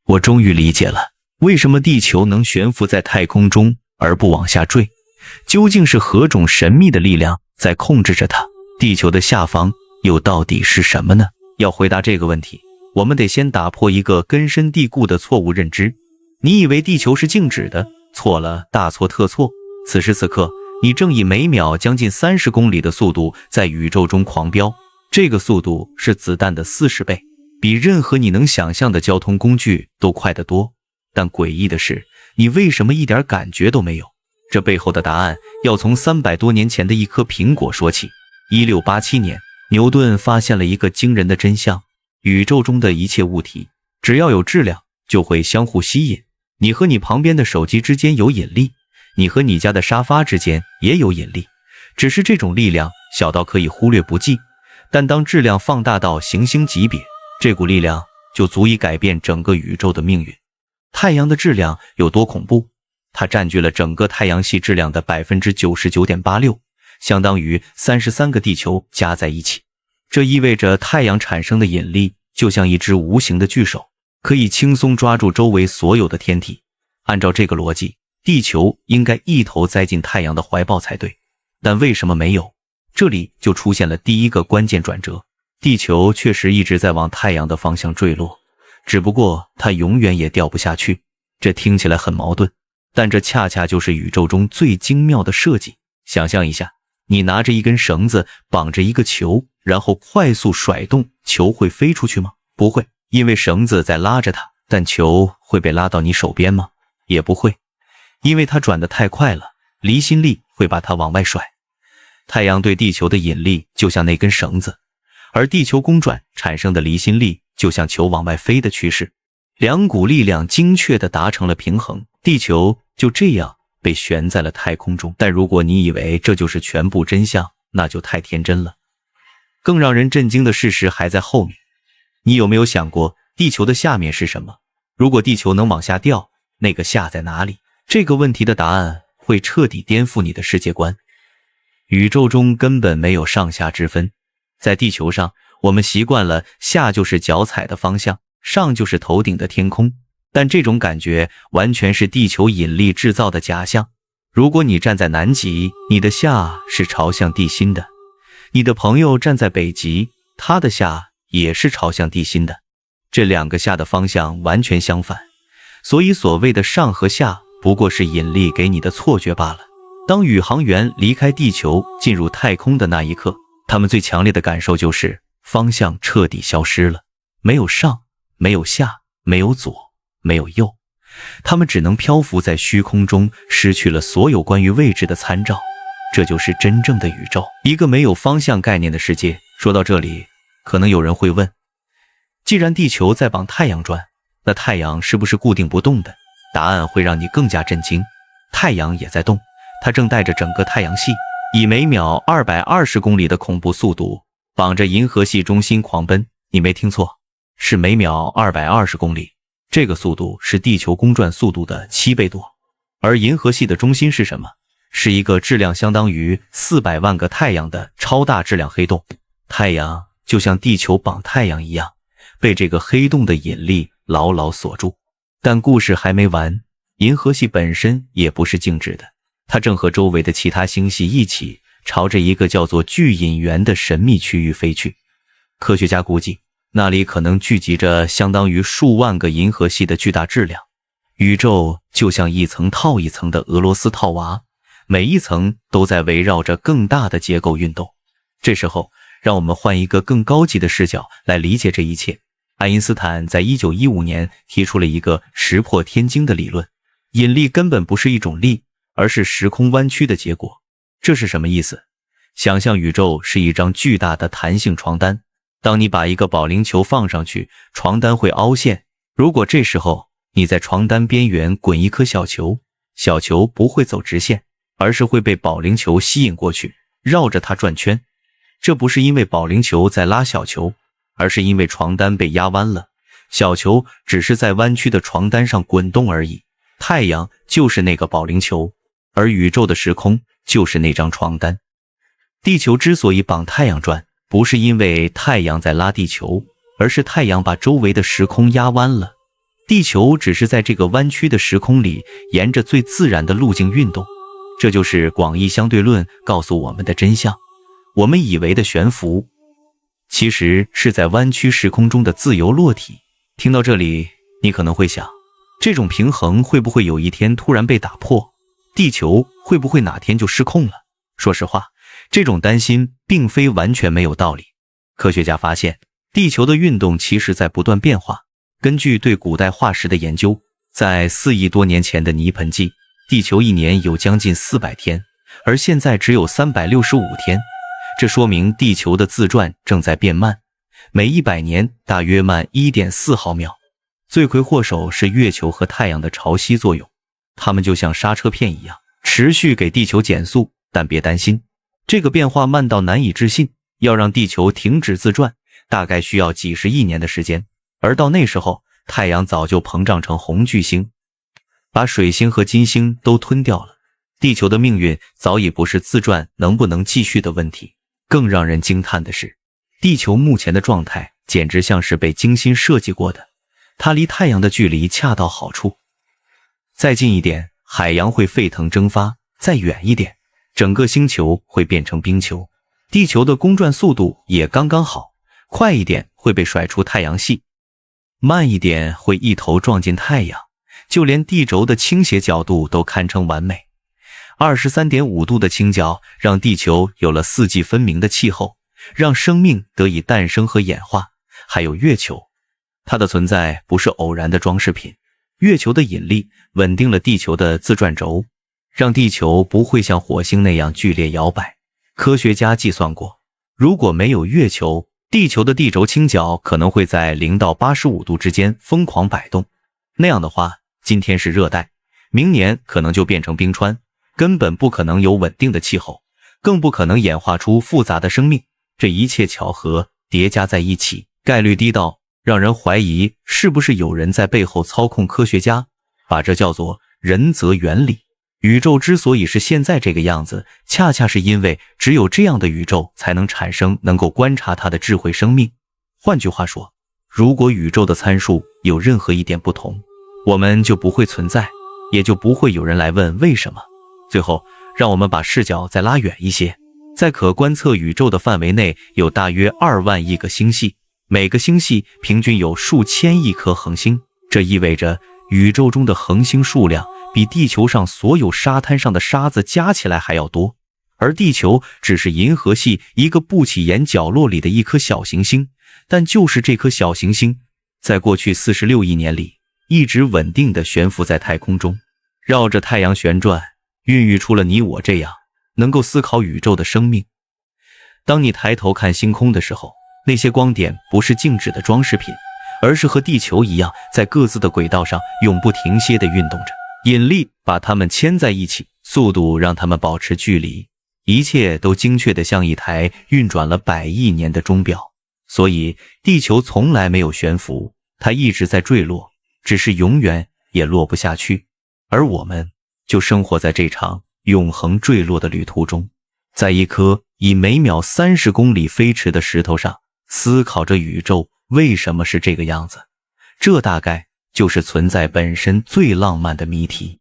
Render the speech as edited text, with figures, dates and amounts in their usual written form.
我终于理解了，为什么地球能悬浮在太空中而不往下坠，究竟是何种神秘的力量在控制着它？地球的下方又到底是什么呢？要回答这个问题，我们得先打破一个根深蒂固的错误认知。你以为地球是静止的，错了，大错特错。此时此刻，你正以每秒将近30公里的速度在宇宙中狂飙，这个速度是子弹的40倍，比任何你能想象的交通工具都快得多。但诡异的是，你为什么一点感觉都没有？这背后的答案要从300多年前的一颗苹果说起。1687年，牛顿发现了一个惊人的真相：宇宙中的一切物体，只要有质量，就会相互吸引。你和你旁边的手机之间有引力，你和你家的沙发之间也有引力，只是这种力量小到可以忽略不计，但当质量放大到行星级别，这股力量就足以改变整个宇宙的命运。太阳的质量有多恐怖？它占据了整个太阳系质量的 99.86%， 相当于33个地球加在一起。这意味着太阳产生的引力就像一只无形的巨手，可以轻松抓住周围所有的天体。按照这个逻辑，地球应该一头栽进太阳的怀抱才对，但为什么没有？这里就出现了第一个关键转折。地球确实一直在往太阳的方向坠落，只不过它永远也掉不下去。这听起来很矛盾，但这恰恰就是宇宙中最精妙的设计。想象一下，你拿着一根绳子绑着一个球，然后快速甩动，球会飞出去吗？不会，因为绳子在拉着它。但球会被拉到你手边吗？也不会，因为它转得太快了，离心力会把它往外甩。太阳对地球的引力就像那根绳子，而地球公转产生的离心力就像球往外飞的趋势。两股力量精确地达成了平衡，地球就这样被悬在了太空中。但如果你以为这就是全部真相，那就太天真了。更让人震惊的事实还在后面。你有没有想过，地球的下面是什么？如果地球能往下掉，那个下在哪里？这个问题的答案会彻底颠覆你的世界观。宇宙中根本没有上下之分。在地球上，我们习惯了下就是脚踩的方向，上就是头顶的天空，但这种感觉完全是地球引力制造的假象。如果你站在南极，你的下是朝向地心的；你的朋友站在北极，他的下也是朝向地心的。这两个下的方向完全相反，所以所谓的上和下不过是引力给你的错觉罢了。当宇航员离开地球进入太空的那一刻，他们最强烈的感受就是方向彻底消失了，没有上，没有下，没有左，没有右，他们只能漂浮在虚空中，失去了所有关于位置的参照。这就是真正的宇宙，一个没有方向概念的世界。说到这里，可能有人会问，既然地球在帮太阳转，那太阳是不是固定不动的？答案会让你更加震惊，太阳也在动，它正带着整个太阳系以每秒220公里的恐怖速度绑着银河系中心狂奔。你没听错，是每秒220公里，这个速度是地球公转速度的7倍多。而银河系的中心是什么？是一个质量相当于400万个太阳的超大质量黑洞。太阳就像地球绑太阳一样，被这个黑洞的引力牢牢锁住。但故事还没完，银河系本身也不是静止的，它正和周围的其他星系一起朝着一个叫做巨引源的神秘区域飞去。科学家估计，那里可能聚集着相当于数万个银河系的巨大质量。宇宙就像一层套一层的俄罗斯套娃，每一层都在围绕着更大的结构运动。这时候，让我们换一个更高级的视角来理解这一切。爱因斯坦在1915年提出了一个石破天惊的理论，引力根本不是一种力，而是时空弯曲的结果。这是什么意思？想象宇宙是一张巨大的弹性床单，当你把一个保龄球放上去，床单会凹陷。如果这时候你在床单边缘滚一颗小球，小球不会走直线，而是会被保龄球吸引过去，绕着它转圈。这不是因为保龄球在拉小球，而是因为床单被压弯了，小球只是在弯曲的床单上滚动而已。太阳就是那个保龄球，而宇宙的时空就是那张床单。地球之所以绑太阳转，不是因为太阳在拉地球，而是太阳把周围的时空压弯了。地球只是在这个弯曲的时空里沿着最自然的路径运动，这就是广义相对论告诉我们的真相。我们以为的悬浮，其实是在弯曲时空中的自由落体。听到这里，你可能会想，这种平衡会不会有一天突然被打破？地球会不会哪天就失控了？说实话，这种担心并非完全没有道理。科学家发现，地球的运动其实在不断变化。根据对古代化石的研究，在4亿多年前的泥盆纪，地球一年有将近400天，而现在只有365天。这说明地球的自转正在变慢，每100年大约慢 1.4 毫秒。罪魁祸首是月球和太阳的潮汐作用，它们就像刹车片一样，持续给地球减速。但别担心，这个变化慢到难以置信，要让地球停止自转，大概需要几十亿年的时间。而到那时候，太阳早就膨胀成红巨星，把水星和金星都吞掉了。地球的命运早已不是自转能不能继续的问题。更让人惊叹的是，地球目前的状态简直像是被精心设计过的，它离太阳的距离恰到好处。再近一点，海洋会沸腾蒸发；再远一点，整个星球会变成冰球。地球的公转速度也刚刚好，快一点会被甩出太阳系，慢一点会一头撞进太阳，就连地轴的倾斜角度都堪称完美。23.5 度的倾角让地球有了四季分明的气候，让生命得以诞生和演化。还有月球，它的存在不是偶然的装饰品。月球的引力稳定了地球的自转轴，让地球不会像火星那样剧烈摇摆。科学家计算过，如果没有月球，地球的地轴倾角可能会在0到85度之间疯狂摆动。那样的话，今天是热带，明年可能就变成冰川，根本不可能有稳定的气候，更不可能演化出复杂的生命。这一切巧合叠加在一起，概率低到让人怀疑是不是有人在背后操控科学家，把这叫做人则原理。宇宙之所以是现在这个样子，恰恰是因为只有这样的宇宙才能产生能够观察它的智慧生命。换句话说，如果宇宙的参数有任何一点不同，我们就不会存在，也就不会有人来问为什么。最后，让我们把视角再拉远一些，在可观测宇宙的范围内有大约2万亿个星系，每个星系平均有数千亿颗恒星，这意味着宇宙中的恒星数量比地球上所有沙滩上的沙子加起来还要多，而地球只是银河系一个不起眼角落里的一颗小行星。但就是这颗小行星，在过去46亿年里，一直稳定地悬浮在太空中，绕着太阳旋转，孕育出了你我这样能够思考宇宙的生命。当你抬头看星空的时候，那些光点不是静止的装饰品，而是和地球一样，在各自的轨道上永不停歇地运动着。引力把它们牵在一起，速度让它们保持距离，一切都精确地像一台运转了100亿年的钟表。所以地球从来没有悬浮，它一直在坠落，只是永远也落不下去。而我们就生活在这场永恒坠落的旅途中，在一颗以每秒30公里飞驰的石头上，思考着宇宙为什么是这个样子。这大概就是存在本身最浪漫的谜题。